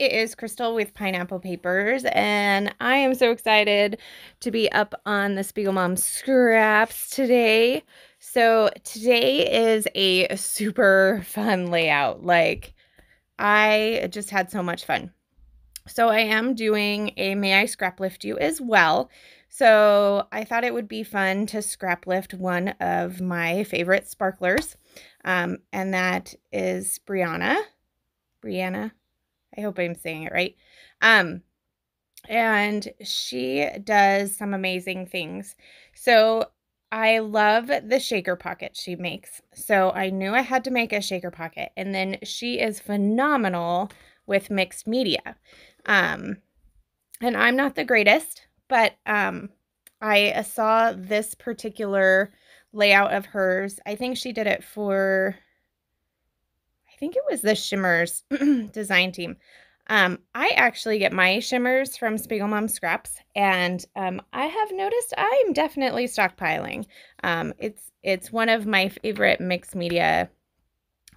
it is Crystal with Pineapple Papers, and I am so excited to be up on the Spiegelmom Scraps today. So today is a super fun layout. Like, I just had so much fun. So I am doing a May I Scraplift You as well. So I thought it would be fun to scraplift one of my favorite sparklers, and that is Brianna. I hope I'm saying it right. And she does some amazing things. So I love the shaker pocket she makes. So I knew I had to make a shaker pocket. And then she is phenomenal with mixed media. And I'm not the greatest, but I saw this particular layout of hers. I think she did it for, I think it was the Shimmers design team. I actually get my shimmers from Spiegelmom Scraps, and I have noticed I'm definitely stockpiling. It's one of my favorite mixed media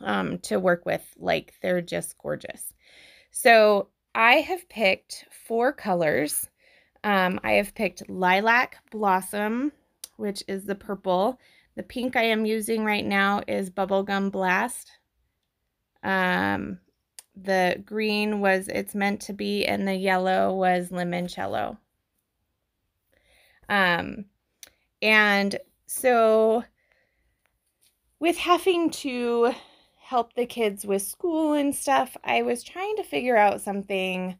to work with. Like, they're just gorgeous. So I have picked 4 colors. I have picked Lilac Blossom, which is the purple. The pink I am using right now is Bubblegum Blast. The green was It's Meant to Be, and the yellow was Limoncello. And so with having to help the kids with school and stuff, I was trying to figure out something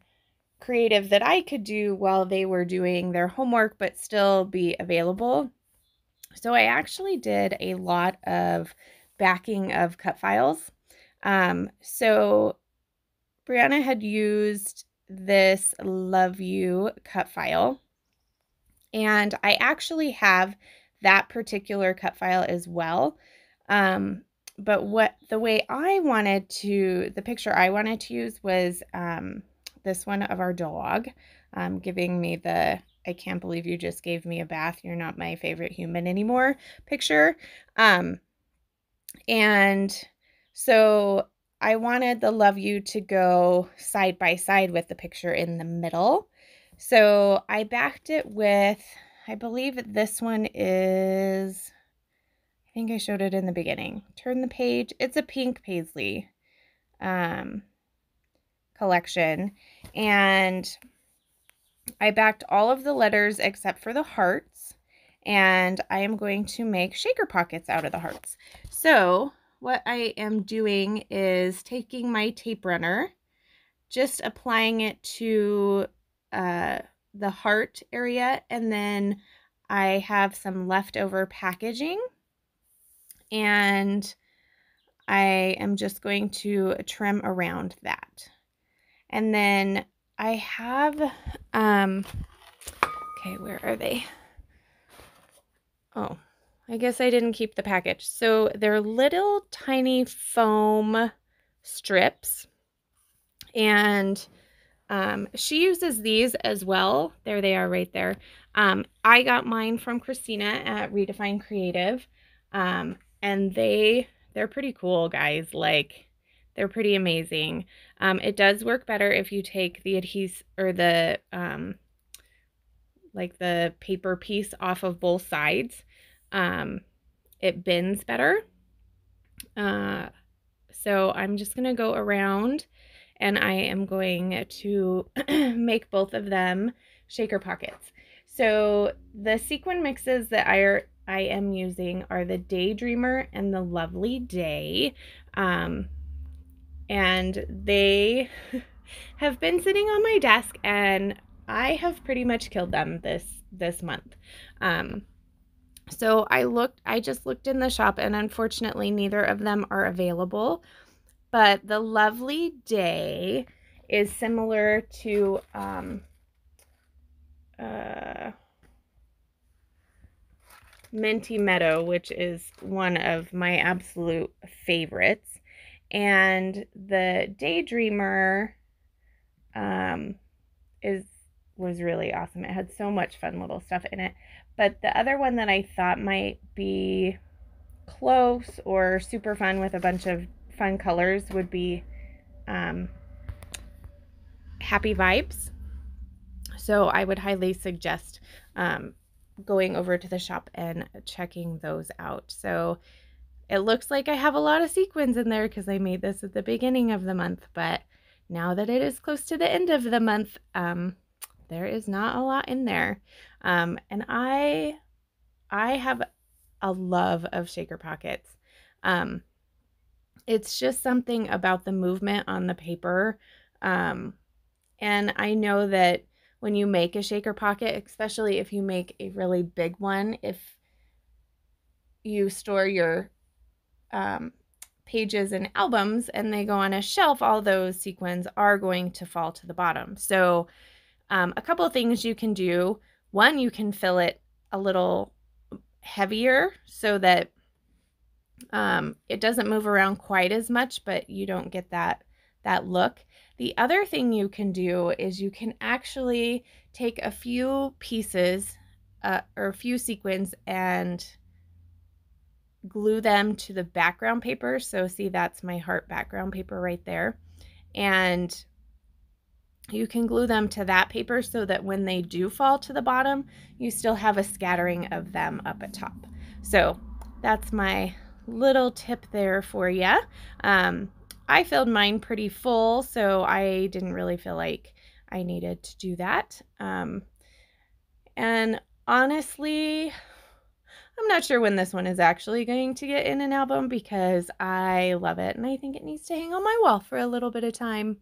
creative that I could do while they were doing their homework but still be available. So I actually did a lot of backing of cut files. So Brianna had used this Love You cut file, and I actually have that particular cut file as well. But the picture I wanted to use was this one of our dog, giving me the "I can't believe you just gave me a bath, you're not my favorite human anymore" picture. And so I wanted the Love You to go side by side with the picture in the middle. So I backed it with, I believe this one is, I think I showed it in the beginning. Turn the page. It's a pink paisley collection. And I backed all of the letters except for the hearts. And I am going to make shaker pockets out of the hearts. So what I am doing is taking my tape runner, just applying it to the heart area, and then I have some leftover packaging, and I am just going to trim around that. And then I have, okay, where are they? Oh, I guess I didn't keep the package. So they're little tiny foam strips, and she uses these as well. There they are right there. I got mine from Christina at Redefine Creative, and they're pretty cool, guys. Like, they're pretty amazing. It does work better if you take the adhesive or the like the paper piece off of both sides. It bends better. So I'm just gonna go around, and I am going to make both of them shaker pockets. So the sequin mixes that I am using are the Daydreamer and the Lovely Day. And they have been sitting on my desk, and I have pretty much killed them this month. So I just looked in the shop, and unfortunately neither of them are available. But the Lovely Day is similar to Minty Meadow, which is one of my absolute favorites. And the Daydreamer was really awesome. It had so much fun little stuff in it. But the other one that I thought might be close or super fun with a bunch of fun colors would be happy vibes. So I would highly suggest going over to the shop and checking those out. So it looks like I have a lot of sequins in there because I made this at the beginning of the month, but now that it is close to the end of the month, there is not a lot in there. And I have a love of shaker pockets. It's just something about the movement on the paper. And I know that when you make a shaker pocket, especially if you make a really big one, if you store your pages and albums and they go on a shelf, all those sequins are going to fall to the bottom. So a couple of things you can do. One, you can fill it a little heavier so that it doesn't move around quite as much, but you don't get that look. The other thing you can do is you can actually take a few pieces or a few sequins and glue them to the background paper. So see, that's my heart background paper right there. And you can glue them to that paper so that when they do fall to the bottom, you still have a scattering of them up at top. So that's my little tip there for you. I filled mine pretty full, so I didn't really feel like I needed to do that. And honestly, I'm not sure when this one is actually going to get in an album because I love it and I think it needs to hang on my wall for a little bit of time.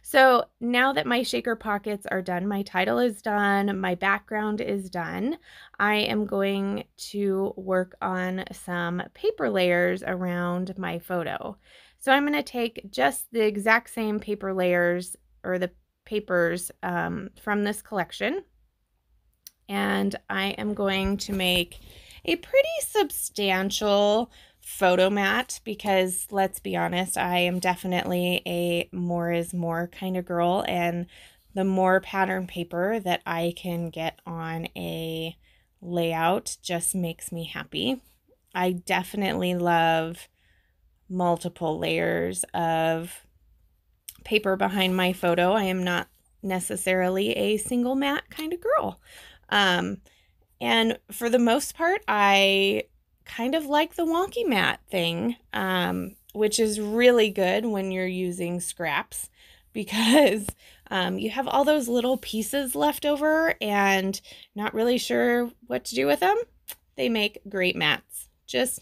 So now that my shaker pockets are done, my title is done, my background is done, I am going to work on some paper layers around my photo. So I'm going to take just the exact same paper layers or the papers from this collection, and I am going to make a pretty substantial photo mat because let's be honest, I am definitely a more is more kind of girl, and the more pattern paper that I can get on a layout just makes me happy. I definitely love multiple layers of paper behind my photo. I am not necessarily a single mat kind of girl. And for the most part, I kind of like the wonky mat thing, which is really good when you're using scraps because you have all those little pieces left over and not really sure what to do with them. They make great mats. Just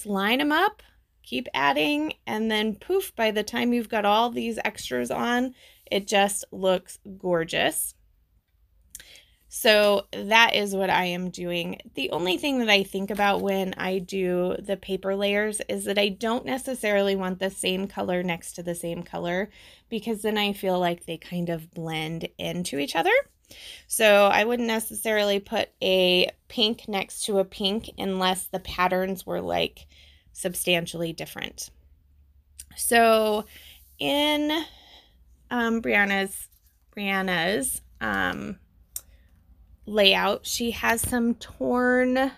line them up, keep adding, and then poof, by the time you've got all these extras on, it just looks gorgeous. So that is what I am doing. The only thing that I think about when I do the paper layers is that I don't necessarily want the same color next to the same color because then I feel like they kind of blend into each other. So I wouldn't necessarily put a pink next to a pink unless the patterns were like substantially different. So in Brianna's layout, she has some torn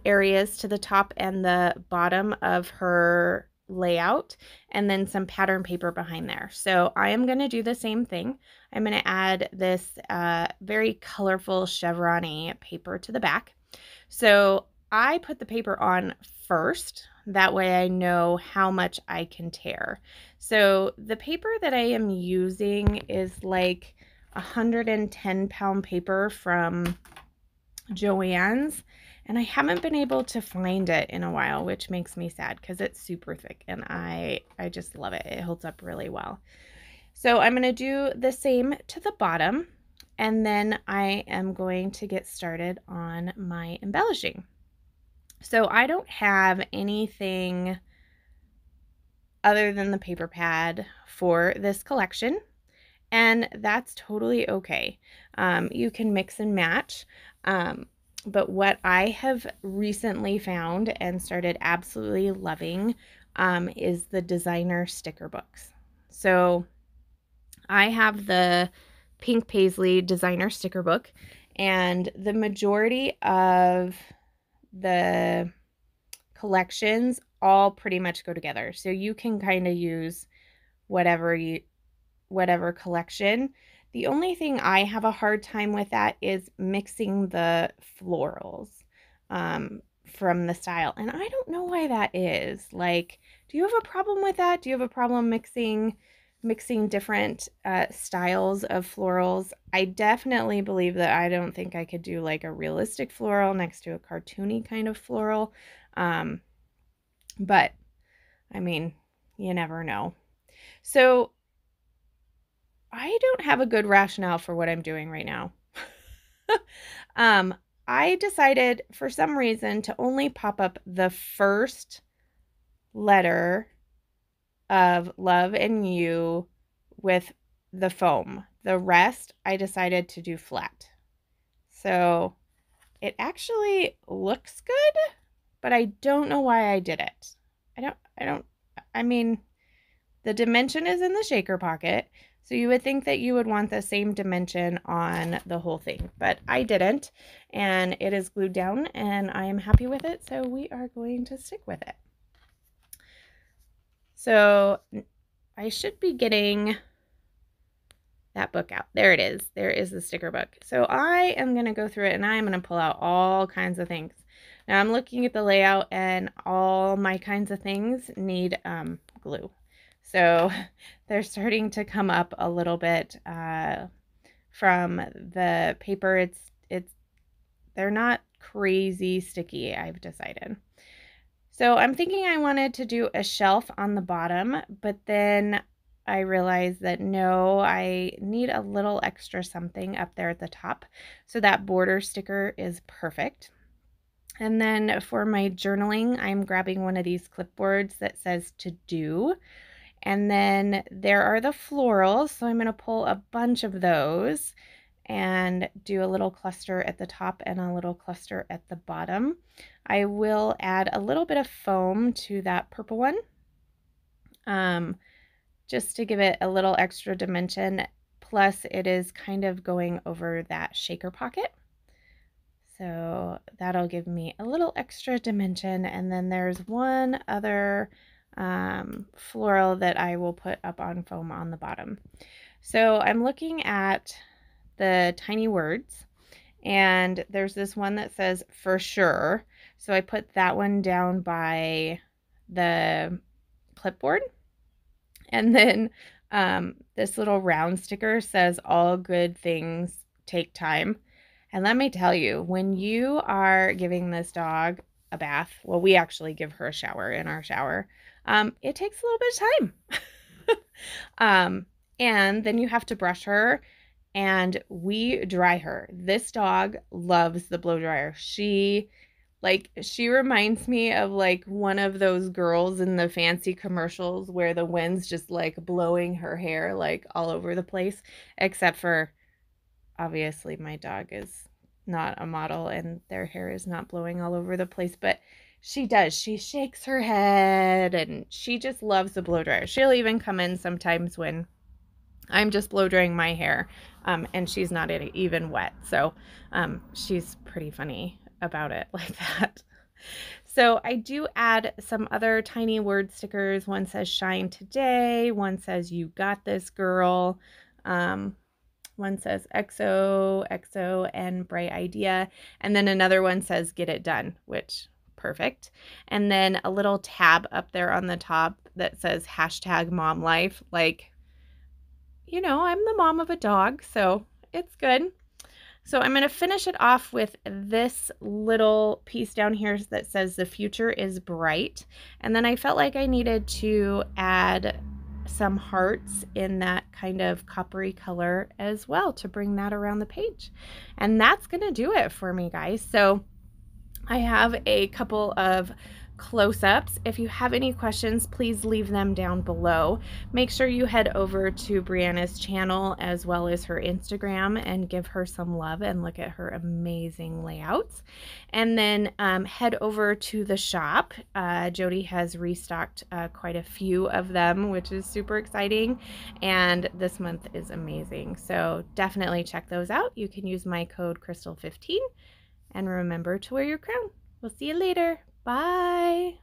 areas to the top and the bottom of her layout, and then some pattern paper behind there. So I am going to do the same thing. I'm going to add this very colorful chevron-y paper to the back. So I put the paper on first. That way I know how much I can tear. So the paper that I am using is like 110-pound paper from Joann's, and I haven't been able to find it in a while, which makes me sad because it's super thick and I just love it. It holds up really well. So I'm going to do the same to the bottom, and then I am going to get started on my embellishing. So I don't have anything other than the paper pad for this collection, and that's totally okay. You can mix and match, but what I have recently found and started absolutely loving is the designer sticker books. So I have the Pink Paisley designer sticker book, and the majority of the collections all pretty much go together. So you can kind of use whatever whatever collection. The only thing I have a hard time with that is mixing the florals from the style. And I don't know why that is. Like, do you have a problem with that? Do you have a problem mixing different styles of florals? I definitely believe that I don't think I could do like a realistic floral next to a cartoony kind of floral. But I mean, you never know. So I don't have a good rationale for what I'm doing right now. I decided for some reason to only pop up the first letter of love and you with the foam. The rest I decided to do flat. So it actually looks good, but I don't know why I did it. I mean, the dimension is in the shaker pocket, so you would think that you would want the same dimension on the whole thing, but I didn't, and it is glued down, and I am happy with it, so we are going to stick with it. So I should be getting that book out. There it is. There is the sticker book. So I am going to go through it, and I am going to pull out all kinds of things. Now I'm looking at the layout, and all my kinds of things need glue. So they're starting to come up a little bit from the paper. They're not crazy sticky, I've decided. So I'm thinking I wanted to do a shelf on the bottom, but then I realized that no, I need a little extra something up there at the top. So that border sticker is perfect. And then for my journaling, I'm grabbing one of these clipboards that says to do. And then there are the florals. So I'm going to pull a bunch of those and do a little cluster at the top and a little cluster at the bottom. I will add a little bit of foam to that purple one, just to give it a little extra dimension. Plus it is kind of going over that shaker pocket. So that'll give me a little extra dimension. And then there's one other floral that I will put up on foam on the bottom. So I'm looking at the tiny words, and there's this one that says for sure. So I put that one down by the clipboard. And then this little round sticker says all good things take time. And let me tell you, when you are giving this dog a bath, well, we actually give her a shower in our shower, it takes a little bit of time. And then you have to brush her, and we dry her. This dog loves the blow dryer. She reminds me of like one of those girls in the fancy commercials where the wind's just like blowing her hair like all over the place, except for obviously my dog is not a model and their hair is not blowing all over the place, but she does. She shakes her head and she just loves the blow dryer. She'll even come in sometimes when I'm just blow drying my hair and she's not even wet. So she's pretty funny about it like that. So I do add some other tiny word stickers. One says shine today. One says you got this, girl. One says XO, and bright idea. And then another one says get it done, which perfect. And then a little tab up there on the top that says hashtag mom life. Like, you know, I'm the mom of a dog, so it's good. So I'm going to finish it off with this little piece down here that says the future is bright. And then I felt like I needed to add some hearts in that kind of coppery color as well to bring that around the page. And that's going to do it for me, guys. So I have a couple of close-ups. If you have any questions, please leave them down below. Make sure you head over to Brianna's channel as well as her Instagram and give her some love and look at her amazing layouts. And then head over to the shop. Jody has restocked quite a few of them, which is super exciting. And this month is amazing. So definitely check those out. You can use my code Crystal15 and remember to wear your crown. We'll see you later. Bye.